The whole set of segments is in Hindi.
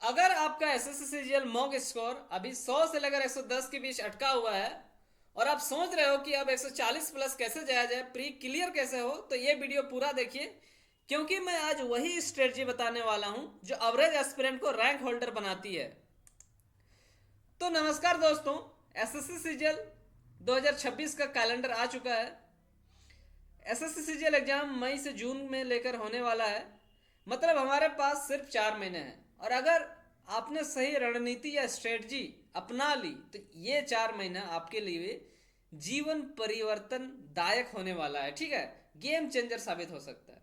अगर आपका एसएससी सीजीएल मॉक स्कोर अभी 100 से लेकर 110 के बीच अटका हुआ है और आप सोच रहे हो कि अब 140 प्लस कैसे जाया जाए, प्री क्लियर कैसे हो, तो ये वीडियो पूरा देखिए, क्योंकि मैं आज वही स्ट्रेटजी बताने वाला हूं जो एवरेज एस्पिरेंट को रैंक होल्डर बनाती है। तो नमस्कार दोस्तों, एसएससी सीजीएल 2026 का कैलेंडर आ चुका है। एसएससी सीजीएल एग्जाम मई से जून में लेकर होने वाला है। मतलब हमारे पास सिर्फ 4 महीने हैं, और अगर आपने सही रणनीति या स्ट्रेटजी अपना ली तो ये 4 महीना आपके लिए जीवन परिवर्तन दायक होने वाला है। ठीक है, गेम चेंजर साबित हो सकता है।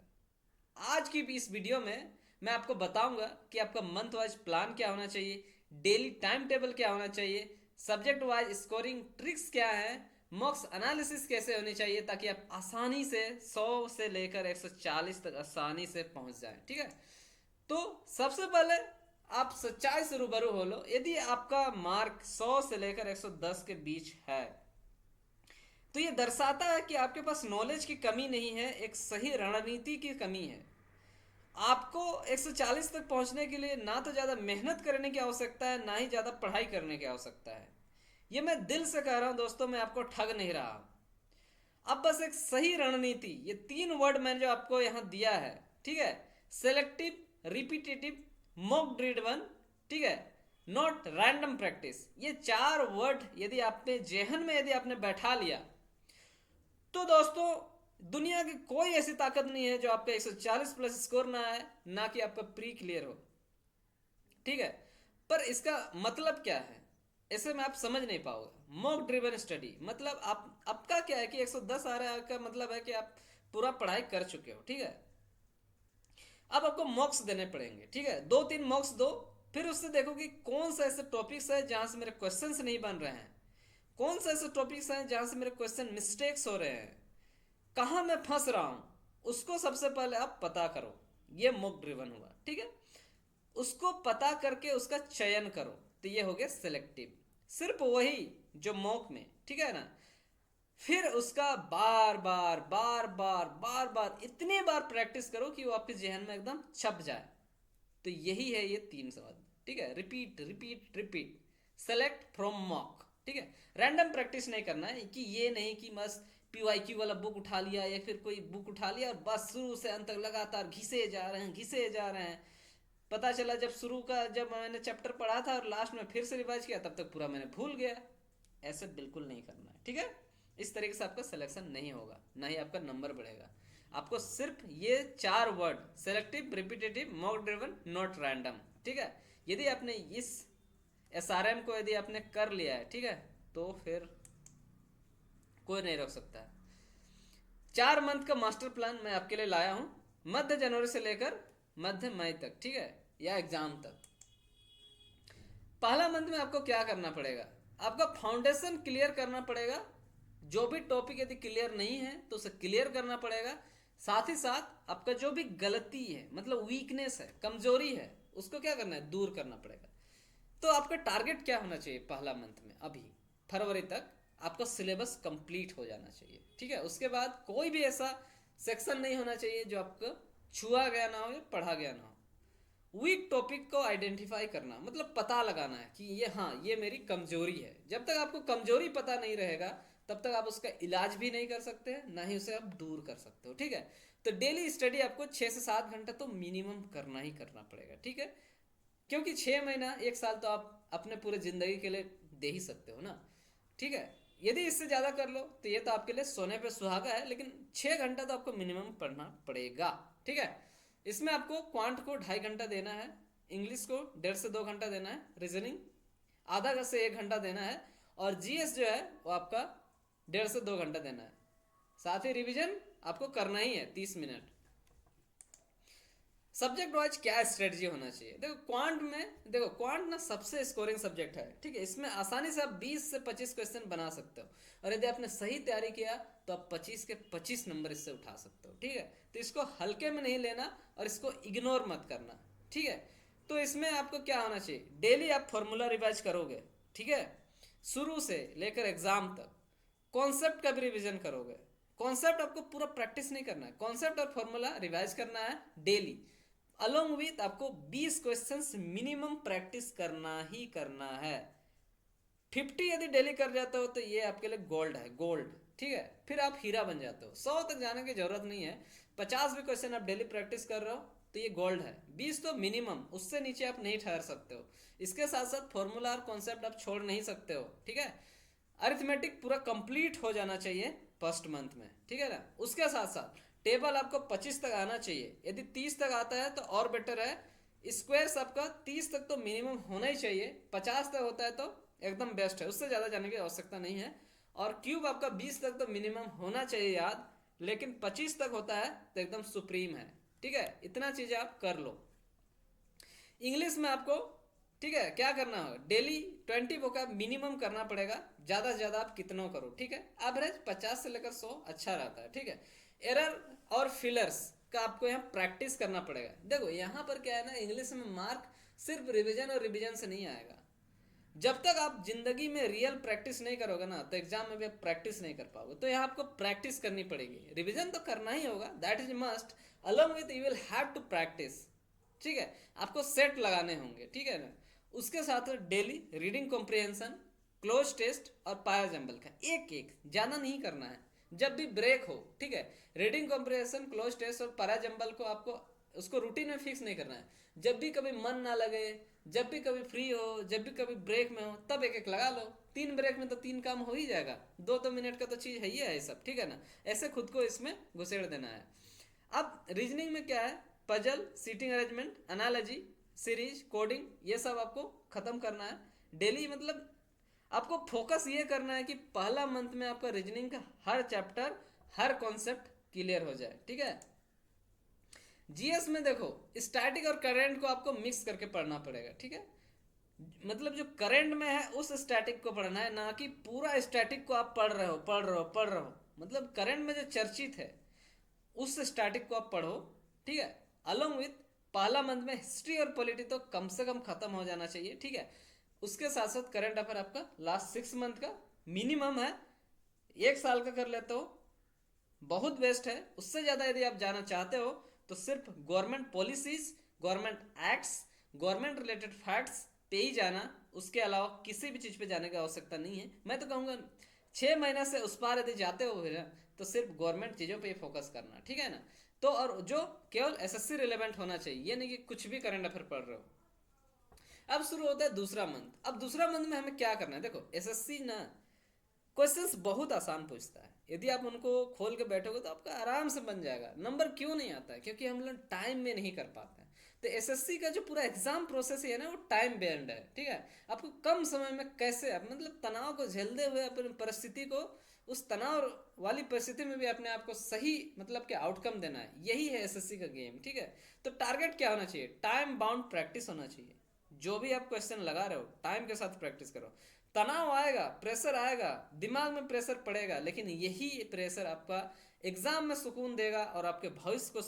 आज की इस वीडियो में मैं आपको बताऊंगा कि आपका मंथ वाइज प्लान क्या होना चाहिए, डेली टाइम टेबल क्या होना चाहिए, सब्जेक्ट वाइज स्कोरिंग ट्रिक्स क्या है, मॉक्स एनालिसिस कैसे होनी चाहिए, ताकि आप आसानी से 100 से लेकर 140 तक आसानी से पहुंच जाएं। ठीक है, तो सबसे पहले आप सच्चाई से रूबरू हो लो। यदि आपका मार्क 100 से लेकर 110 के बीच है तो ये दर्शाता है कि आपके पास नॉलेज की कमी नहीं है, एक सही रणनीति की कमी है। आपको 140 तक पहुंचने के लिए ना तो ज़्यादा मेहनत करने की आवश्यकता है, ना ही ज़्यादा पढ़ाई करने की आवश्यकता है। ये मैं दिल से कह रहा हूं दोस्तों, मैं आपको ठग नहीं रहा। अब बस एक सही रणनीति, ये 3 वर्ड मैंने जो आपको यहाँ दिया है, ठीक है, सेलेक्टिव, रिपीटेटिव, मॉक ड्रिवन, ठीक है, नॉट रैंडम प्रैक्टिस, ये 4 वर्ड यदि आपने जेहन में यदि आपने बैठा लिया तो दोस्तों दुनिया की कोई ऐसी ताकत नहीं है जो आपका 140 प्लस स्कोर ना आए, ना कि आपका प्री क्लियर हो। ठीक है, पर इसका मतलब क्या है, ऐसे में आप समझ नहीं पाओगे। मॉक ड्रिवन स्टडी मतलब आप आपका क्या है कि 110 आ रहा है का मतलब है कि आप पूरा पढ़ाई कर चुके हो। ठीक है, अब आपको मॉक्स देने पड़ेंगे। ठीक है, 2-3 मॉक्स दो, फिर उससे देखो कि कौन सा ऐसे टॉपिक्स है जहां से मेरे क्वेश्चंस नहीं बन रहे हैं, कौन सा ऐसे टॉपिक्स हैं जहां से मेरे क्वेश्चन मिस्टेक्स हो रहे हैं, कहाँ मैं फंस रहा हूं, उसको सबसे पहले आप पता करो। ये मॉक ड्रिवन हुआ। ठीक है, उसको पता करके उसका चयन करो, तो ये हो गया सिलेक्टिव। सिर्फ वही जो मॉक में, ठीक है ना, फिर उसका बार बार बार बार बार बार इतनी बार प्रैक्टिस करो कि वो आपके जहन में एकदम छप जाए। तो यही है ये 3 शब्द। ठीक है, repeat repeat repeat, select from mock. ठीक है, रैंडम प्रैक्टिस नहीं करना है, कि ये नहीं कि बस पीवाईक्यू वाला बुक उठा लिया या फिर कोई बुक उठा लिया और बस शुरू से अंत तक लगातार घिसे जा रहे हैं घिसे जा रहे हैं। पता चला जब शुरू का जब मैंने चैप्टर पढ़ा था और लास्ट में फिर से रिवाइज किया, तब तक पूरा मैंने भूल गया। ऐसे बिल्कुल नहीं करना है। ठीक है, इस तरीके से आपका सिलेक्शन नहीं होगा, ना ही आपका नंबर बढ़ेगा। आपको सिर्फ ये 4 word, selective, repetitive, mock driven, not random, ठीक है, यदि आपने इस एसआरएम को यदि आपने कर लिया है, ठीक है, तो फिर कोई नहीं रोक सकता है। 4 मंथ का मास्टर प्लान मैं आपके लिए लाया हूं, मध्य जनवरी से लेकर मध्य मई तक। ठीक है, या एग्जाम तक। पहला मंथ में आपको क्या करना पड़ेगा, आपका फाउंडेशन क्लियर करना पड़ेगा। जो भी टॉपिक यदि क्लियर नहीं है तो उसे क्लियर करना पड़ेगा। साथ ही साथ आपका जो भी गलती है, मतलब वीकनेस है, कमजोरी है, उसको क्या करना है, दूर करना पड़ेगा। तो आपका टारगेट क्या होना चाहिए पहला मंथ में, अभी फरवरी तक आपका सिलेबस कंप्लीट हो जाना चाहिए। ठीक है, उसके बाद कोई भी ऐसा सेक्शन नहीं होना चाहिए जो आपको छुआ गया ना हो या पढ़ा गया ना हो। वीक टॉपिक को आइडेंटिफाई करना, मतलब पता लगाना है कि ये, हाँ, ये मेरी कमजोरी है। जब तक आपको कमजोरी पता नहीं रहेगा तब तक आप उसका इलाज भी नहीं कर सकते हैं, ना ही उसे आप दूर कर सकते हो। ठीक है, तो डेली स्टडी आपको 6 से 7 घंटा तो मिनिमम करना ही करना पड़ेगा। ठीक है, क्योंकि 6 महीना 1 साल तो आप अपने पूरे जिंदगी के लिए दे ही सकते हो ना। ठीक है, यदि इससे ज़्यादा कर लो तो ये तो आपके लिए सोने पे सुहागा है, लेकिन 6 घंटा तो आपको मिनिमम पढ़ना पड़ेगा। ठीक है, इसमें आपको क्वांट को 2.5 घंटा देना है, इंग्लिश को 1.5 से 2 घंटा देना है, रीजनिंग आधा से 1 घंटा देना है, और जीएस जो है वो आपका 1.5 से 2 घंटा देना है। साथ ही रिविजन आपको करना ही है 30 मिनट। सब्जेक्ट वाइज क्या स्ट्रेटजी होना चाहिए, देखो क्वांट में, देखो क्वांट ना सबसे स्कोरिंग सब्जेक्ट है। ठीक है, इसमें आसानी से आप 20 से 25 क्वेश्चन बना सकते हो, और यदि आपने सही तैयारी किया तो आप 25 के 25 नंबर इससे उठा सकते हो। ठीक है, तो इसको हल्के में नहीं लेना और इसको इग्नोर मत करना। ठीक है, तो इसमें आपको क्या होना चाहिए, डेली आप फॉर्मूला रिवाइज करोगे। ठीक है, शुरू से लेकर एग्जाम तक कॉन्सेप्ट का भी रिविजन करोगे। कॉन्सेप्ट आपको पूरा प्रैक्टिस नहीं करना है, कॉन्सेप्ट और फॉर्मूला रिवाइज करना है डेली। अलोंग विथ आपको 20 क्वेश्चंस मिनिमम प्रैक्टिस करना ही करना है। 50 यदि डेली कर जाते हो तो ये आपके लिए गोल्ड है, गोल्ड। ठीक है, फिर आप हीरा बन जाते हो। 100 तक जाने की जरूरत नहीं है, 50 भी क्वेश्चन आप डेली प्रैक्टिस कर रहे हो तो ये गोल्ड है। 20 तो मिनिमम, उससे नीचे आप नहीं ठहर सकते हो। इसके साथ साथ फॉर्मूला और कॉन्सेप्ट आप छोड़ नहीं सकते हो। ठीक है, अरिथमेटिक पूरा कंप्लीट हो जाना चाहिए फर्स्ट मंथ में। ठीक है ना, उसके साथ साथ टेबल आपको 25 तक आना चाहिए। यदि 30 तक आता है तो और बेटर है। स्क्वायर्स आपका 30 तक तो मिनिमम होना ही चाहिए, 50 तक होता है तो एकदम बेस्ट है, उससे ज़्यादा जाने की आवश्यकता नहीं है। और क्यूब आपका 20 तक तो मिनिमम होना चाहिए याद, लेकिन 25 तक होता है तो एकदम सुप्रीम है। ठीक है, इतना चीज़ें आप कर लो। इंग्लिश में आपको ठीक है क्या करना होगा, डेली 20 वोकैब मिनिमम करना पड़ेगा। ज़्यादा से ज़्यादा आप कितना करो। ठीक है, एवरेज 50 से लेकर 100 अच्छा रहता है। ठीक है, एरर और फिलर्स का आपको यहाँ प्रैक्टिस करना पड़ेगा। देखो यहाँ पर क्या है ना, इंग्लिश में मार्क सिर्फ रिवीजन और रिवीजन से नहीं आएगा। जब तक आप जिंदगी में रियल प्रैक्टिस नहीं करोगे ना, तो एग्जाम में भी आप प्रैक्टिस नहीं कर पाओगे। तो यहाँ आपको प्रैक्टिस करनी पड़ेगी, रिवीजन तो करना ही होगा, that is must. Along with you will have to practise. ठीक है, आपको सेट लगाने होंगे। ठीक है ना, उसके साथ daily reading comprehension, cloze test और पाया जंबल का एक एक, ज़्यादा नहीं करना है। जब भी ब्रेक हो, ठीक है, रीडिंग कॉम्प्रिहेंशन, क्लोज टेस्ट और पाया जंबल को आपको उसको रूटीन में फिक्स नहीं करना है। जब भी कभी मन ना लगे, जब भी कभी फ्री हो, जब भी कभी ब्रेक में हो, तब एक एक लगा लो। 3 ब्रेक में तो 3 काम हो ही जाएगा, 2-2 मिनट का तो चीज़ है ही है सब। ठीक है ना, ऐसे खुद को इसमें घुसेड़ देना है। अब रीजनिंग में क्या है, puzzle, seating arrangement, analogy, series, coding, ये सब आपको खत्म करना है डेली। मतलब आपको फोकस ये करना है कि पहला मंथ में आपका रीजनिंग का हर चैप्टर, हर कॉन्सेप्ट क्लियर हो जाए। ठीक है, जीएस में देखो स्टैटिक और करंट को आपको मिक्स करके पढ़ना पड़ेगा। ठीक है, मतलब जो करंट में है उस स्टैटिक को पढ़ना है, ना कि पूरा स्टैटिक को आप पढ़ रहे हो। मतलब करंट में जो चर्चित है उस स्टैटिक को आप पढ़ो। ठीक है, अलोंग विथ पहला मंथ में हिस्ट्री और पॉलिटी तो कम से कम खत्म हो जाना चाहिए। ठीक है, उसके साथ साथ करंट अफेयर आपका लास्ट 6 मंथ का मिनिमम है, 1 साल का कर लेते हो बहुत बेस्ट है। उससे ज़्यादा यदि आप जाना चाहते हो तो सिर्फ government policies, government acts, government related facts पे ही जाना, उसके अलावा किसी भी चीज़ पे जाने की आवश्यकता नहीं है। मैं तो कहूँगा 6 महीना से उस पार यदि जाते हो फिर तो सिर्फ गवर्नमेंट चीज़ों पे फोकस करना। ठीक है ना, तो और जो केवल एसएससी रिलेवेंट होना चाहिए, ये नहीं कि कुछ भी करंट अफेयर पढ़ रहे हो। अब शुरू होता है दूसरा मंथ। अब दूसरा मंथ में हमें क्या करना है, देखो एसएससी ना क्वेश्चंस बहुत आसान पूछता है, यदि आप उनको खोल के बैठोगे तो आपका आराम से बन जाएगा। नंबर क्यों नहीं आता है, क्योंकि हम लोग टाइम में नहीं कर पाते हैं। तो एसएससी का जो पूरा एग्जाम प्रोसेस है ना, वो टाइम बेस्ड है। ठीक है, आपको कम समय में कैसे आप मतलब तनाव को झेलते हुए अपनी परिस्थिति को, उस तनाव वाली परिस्थिति में भी अपने आप को सही मतलब कि आउटकम देना है, यही है एसएससी का गेम। ठीक है, तो टारगेट क्या होना चाहिए, टाइम बाउंड प्रैक्टिस होना चाहिए। जो भी आप क्वेश्चन लगा रहे हो टाइम के साथ प्रैक्टिस करो। तनाव आएगा, प्रेशर आएगा, दिमाग में प्रेशर पड़ेगा, लेकिन यही प्रेशर आपका एग्जाम में सुकून देगा और आपके भविष्य को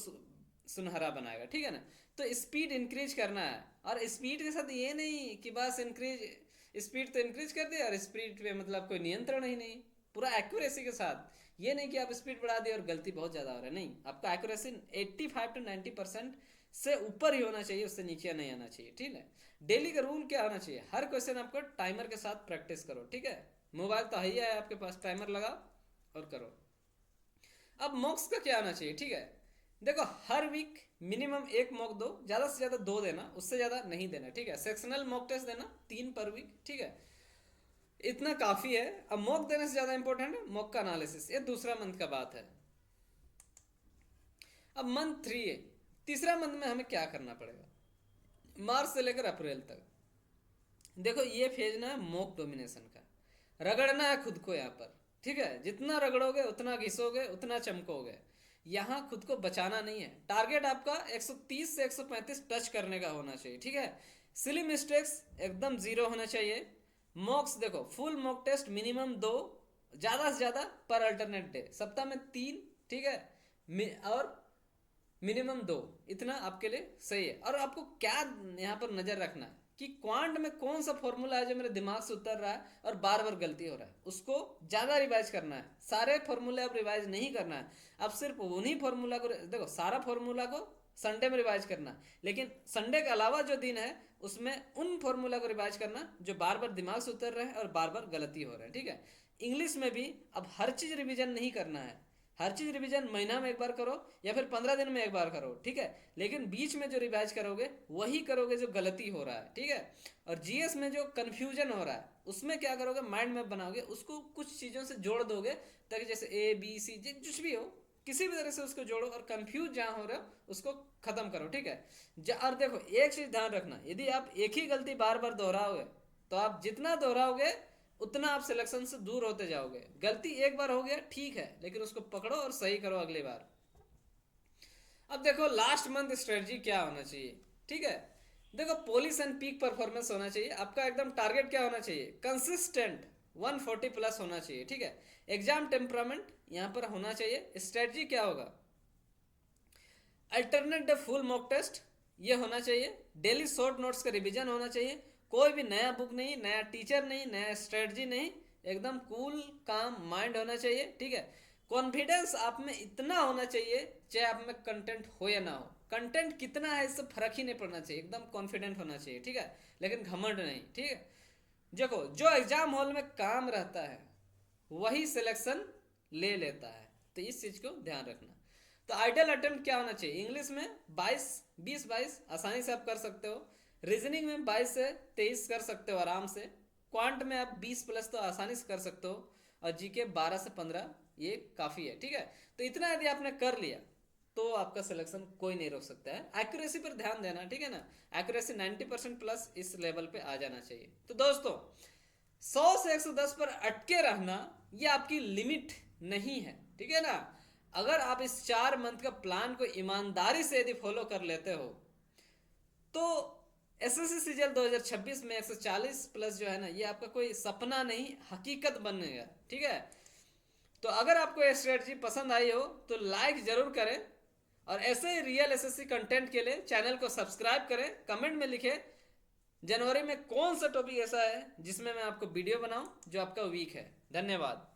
सुनहरा बनाएगा। ठीक है ना, तो स्पीड इंक्रीज करना है। और स्पीड के साथ ये नहीं कि बस इंक्रीज, स्पीड तो इंक्रीज कर दिया और स्पीड पे मतलब कोई नियंत्रण ही नहीं, पूरा एक्यूरेसी के साथ। ये नहीं कि आप स्पीड बढ़ा दिए और गलती बहुत ज़्यादा हो रहा है, नहीं, आपका एक्यूरेसी 85 to 90% से ऊपर ही होना चाहिए, उससे नीचे नहीं आना चाहिए। ठीक है, डेली का रूल क्या होना चाहिए, हर क्वेश्चन आपको टाइमर के साथ प्रैक्टिस करो। ठीक है, मोबाइल तो है ही है आपके पास, टाइमर लगाओ और करो। अब मॉक्स का क्या आना चाहिए, ठीक है, देखो हर वीक मिनिमम 1 मॉक दो, ज़्यादा से ज़्यादा 2 देना, उससे ज़्यादा नहीं देना। ठीक है, सेक्शनल मॉक टेस्ट देना 3 पर वीक। ठीक है, इतना काफ़ी है। अब मॉक देने से ज़्यादा इंपॉर्टेंट है मॉक का एनालिसिस, ये दूसरा मंथ का बात है। अब मंथ 3 है, तीसरा मंथ में हमें क्या करना पड़ेगा, मार्च से लेकर अप्रैल तक। देखो ये फेज ना है मॉक डोमिनेशन का, रगड़ना है खुद को यहाँ पर। ठीक है, जितना रगड़ोगे उतना घिसोगे उतना चमकोगे, यहाँ खुद को बचाना नहीं है। टारगेट आपका 130 से 135 टच करने का होना चाहिए। ठीक है, सिली मिस्टेक्स एकदम जीरो होना चाहिए। मॉक्स देखो फुल मॉक टेस्ट मिनिमम 2, ज़्यादा से ज़्यादा पर अल्टरनेट डे, सप्ताह में 3। ठीक है, और मिनिमम 2, इतना आपके लिए सही है। और आपको क्या यहाँ पर नज़र रखना है कि क्वांट में कौन सा फॉर्मूला है जो मेरे दिमाग से उतर रहा है और बार बार गलती हो रहा है, उसको ज़्यादा रिवाइज करना है। सारे फॉर्मूले आप रिवाइज नहीं करना है, अब सिर्फ उन्हीं फॉर्मूला को देखो, सारा फॉर्मूला को संडे में रिवाइज करना, लेकिन संडे के अलावा जो दिन है उसमें उन फॉर्मूला को रिवाइज करना जो बार बार दिमाग से उतर रहे हैं और बार बार गलती हो रहे हैं, ठीक है। इंग्लिश में भी अब हर चीज़ रिवीजन नहीं करना है, हर चीज़ रिवीजन महीना में एक बार करो या फिर 15 दिन में एक बार करो, ठीक है। लेकिन बीच में जो रिवाइज करोगे वही करोगे जो गलती हो रहा है, ठीक है। और जीएस में जो कन्फ्यूजन हो रहा है उसमें क्या करोगे, माइंड मैप बनाओगे, उसको कुछ चीज़ों से जोड़ दोगे ताकि जैसे ए बी सी कुछ भी हो किसी भी तरह से उसको जोड़ो और कंफ्यूज जहाँ हो रहा है उसको खत्म करो, ठीक है। और देखो एक चीज़ ध्यान रखना, यदि आप एक ही गलती बार बार दोहराओगे तो आप जितना दोहराओगे उतना आप सिलेक्शन से दूर होते जाओगे। गलती एक बार हो गया ठीक है, लेकिन उसको पकड़ो और सही करो अगली बार। अब देखो लास्ट मंथ स्ट्रेटजी क्या होना चाहिए, ठीक है। देखो पॉलिश एंड पीक परफॉर्मेंस होना चाहिए आपका, एकदम टारगेट क्या होना चाहिए, कंसिस्टेंट 140 प्लस होना चाहिए, ठीक है। एग्जाम टेम्परामेंट यहाँ पर होना चाहिए। स्ट्रेटजी क्या होगा, alternate the full mock test ये होना चाहिए। डेली शॉर्ट नोट्स का रिवीजन होना चाहिए। कोई भी नया बुक नहीं, नया टीचर नहीं, नया स्ट्रेटजी नहीं, एकदम कूल काम माइंड होना चाहिए, ठीक है। कॉन्फिडेंस आप में इतना होना चाहिए चाहे आप में कंटेंट हो या ना हो, कंटेंट कितना है इससे फर्क ही नहीं पड़ना चाहिए, एकदम कॉन्फिडेंट होना चाहिए, ठीक है। लेकिन घमंड नहीं, ठीक है। देखो जो एग्जाम हॉल में काम रहता है वही सिलेक्शन ले लेता है, तो इस चीज को ध्यान रखना। तो आइडियल अटेम्प्ट क्या होना चाहिए, इंग्लिश में 20-22 आसानी से आप कर सकते हो। रीजनिंग में 22 से 23 कर सकते हो आराम से। क्वांट में आप 20 प्लस तो आसानी से कर सकते हो। और जीके 12 से 15 ये काफ़ी है, ठीक है। तो इतना यदि आपने कर लिया तो आपका सिलेक्शन कोई नहीं रोक सकता है। एक्यूरेसी पर ध्यान देना, ठीक है ना। एक्यूरेसी 90% प्लस इस लेवल पे आ जाना चाहिए। तो दोस्तों 100 से 110 पर अटके रहना ये आपकी लिमिट नहीं है, ठीक है ना। अगर आप इस 4 मंथ का प्लान को ईमानदारी से यदि फॉलो कर लेते हो तो एसएससी सीजीएल 2026 में 140 प्लस जो है ना ये आपका कोई सपना नहीं हकीकत बनेगा, ठीक है। तो अगर आपको ये स्ट्रेटजी पसंद आई हो तो लाइक जरूर करें और ऐसे ही रियल एसएससी कंटेंट के लिए चैनल को सब्सक्राइब करें। कमेंट में लिखें जनवरी में कौन सा टॉपिक ऐसा है जिसमें मैं आपको वीडियो बनाऊं जो आपका वीक है। धन्यवाद।